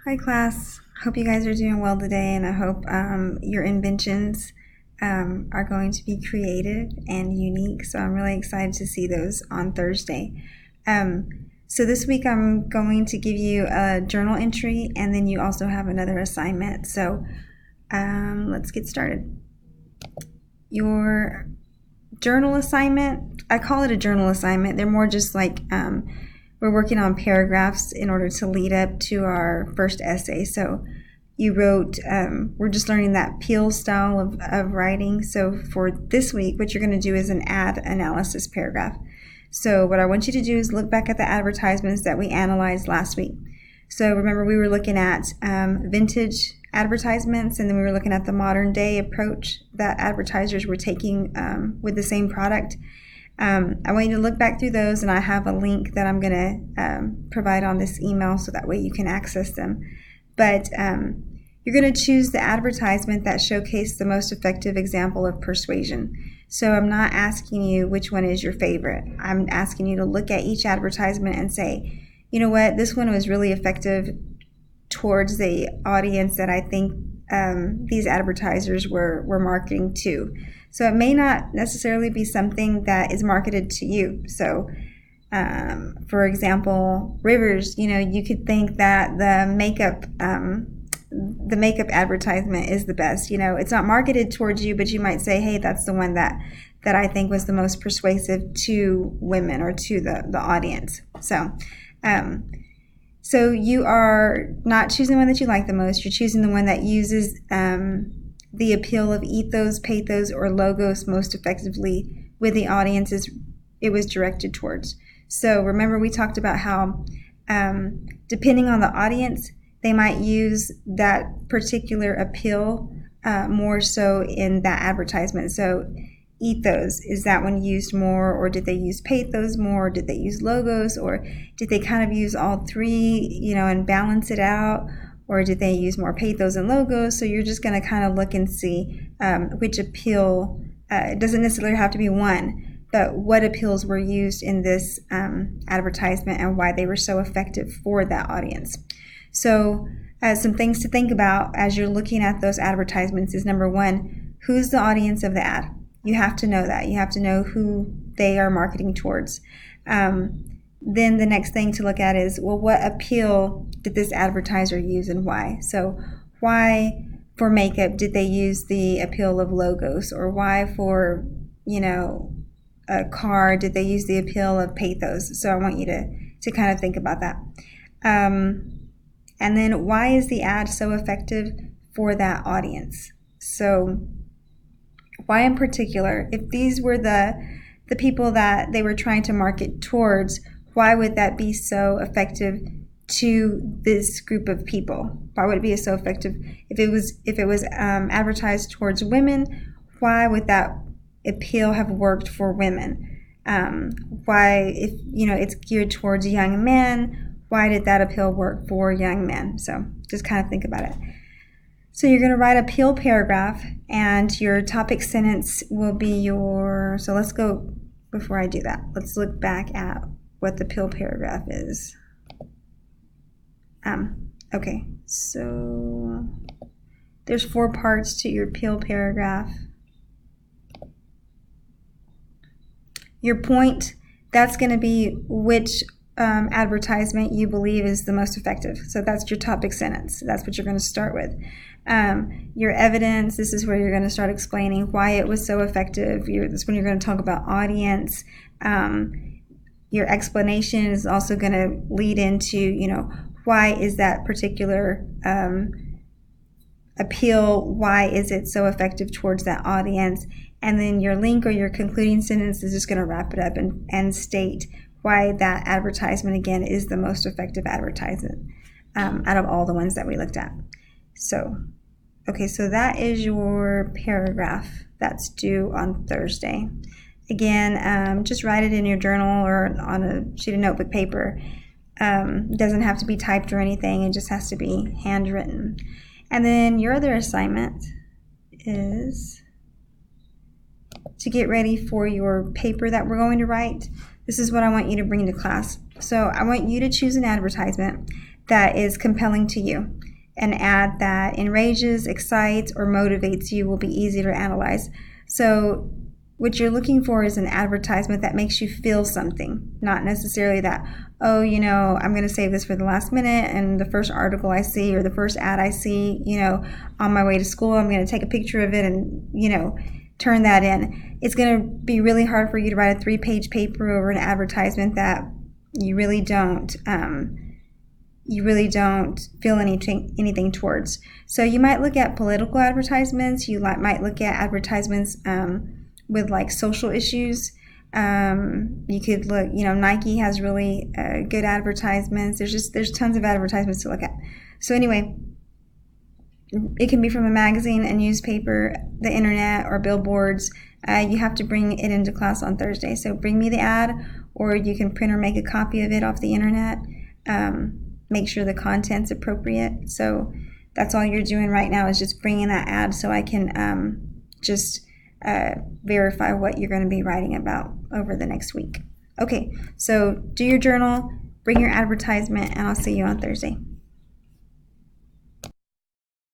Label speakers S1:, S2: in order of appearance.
S1: Hi class, hope you guys are doing well today, and I hope your inventions are going to be creative and unique. So I'm really excited to see those on Thursday. So this week I'm going to give you a journal entry, and then you also have another assignment. So let's get started. Your journal assignment, I call it a journal assignment. They're more just like we're working on paragraphs in order to lead up to our first essay. So you wrote, we're just learning that Peel style of writing. So for this week, what you're going to do is an ad analysis paragraph. So what I want you to do is look back at the advertisements that we analyzed last week. So remember, we were looking at vintage advertisements, and then we were looking at the modern day approach that advertisers were taking with the same product. I want you to look back through those, and I have a link that I'm going to provide on this email so that way you can access them. But you're going to choose the advertisement that showcased the most effective example of persuasion. So I'm not asking you which one is your favorite. I'm asking you to look at each advertisement and say, you know what, this one was really effective towards the audience that I think these advertisers were marketing to. So it may not necessarily be something that is marketed to you. So for example, Rivers, you could think that the makeup advertisement is the best. It's not marketed towards you, but you might say, hey, that's the one that I think was the most persuasive to women or to the audience. So you are not choosing the one that you like the most. You're choosing the one that uses the appeal of ethos, pathos, or logos most effectively with the audiences it was directed towards. So remember, we talked about how depending on the audience, they might use that particular appeal more so in that advertisement. So ethos, is that one used more, or did they use pathos more, or did they use logos, or did they kind of use all three, and balance it out, or did they use more pathos and logos? So you're just going to kind of look and see which appeal, it doesn't necessarily have to be one, but what appeals were used in this advertisement and why they were so effective for that audience. So some things to think about as you're looking at those advertisements is, number one, who's the audience of the ad? You have to know that. You have to know who they are marketing towards. Then the next thing to look at is, well, what appeal did this advertiser use and why? So why for makeup did they use the appeal of logos? Or why for, a car did they use the appeal of pathos? So I want you to kind of think about that. And then why is the ad so effective for that audience? So why in particular, if these were the people that they were trying to market towards, why would that be so effective to this group of people? Why would it be so effective if it was advertised towards women? Why would that appeal have worked for women? Why, if it's geared towards young men, why did that appeal work for young men? So just kind of think about it. So you're going to write a appeal paragraph, and your topic sentence will be so let's go, before I do that, let's look back at what the appeal paragraph is. Okay, so there's 4 parts to your appeal paragraph. Your point, that's going to be which advertisement you believe is the most effective. So that's your topic sentence. That's what you're going to start with. Your evidence, this is where you're going to start explaining why it was so effective. This is when you're going to talk about audience. Your explanation is also going to lead into, why is that particular appeal, why is it so effective towards that audience? And then your link or your concluding sentence is just going to wrap it up and state why that advertisement, again, is the most effective advertisement out of all the ones that we looked at. So, okay, so that is your paragraph that's due on Thursday. Again, just write it in your journal or on a sheet of notebook paper. It doesn't have to be typed or anything. It just has to be handwritten. And then your other assignment is to get ready for your paper that we're going to write. This is what I want you to bring to class. So I want you to choose an advertisement that is compelling to you. An ad that enrages, excites, or motivates you will be easy to analyze. So what you're looking for is an advertisement that makes you feel something, not necessarily that, oh, I'm going to save this for the last minute, and the first article I see or the first ad I see, on my way to school, I'm going to take a picture of it and, turn that in. It's going to be really hard for you to write a 3-page paper over an advertisement that you really don't feel anything towards. So you might look at political advertisements. You might look at advertisements with like social issues. You could look, Nike has really good advertisements. There's tons of advertisements to look at. So anyway, it can be from a magazine, a newspaper, the internet, or billboards. You have to bring it into class on Thursday. So bring me the ad, or you can print or make a copy of it off the internet. Make sure the content's appropriate. So that's all you're doing right now is just bringing that ad so I can just verify what you're going to be writing about over the next week. Okay, so do your journal, bring your advertisement, and I'll see you on Thursday.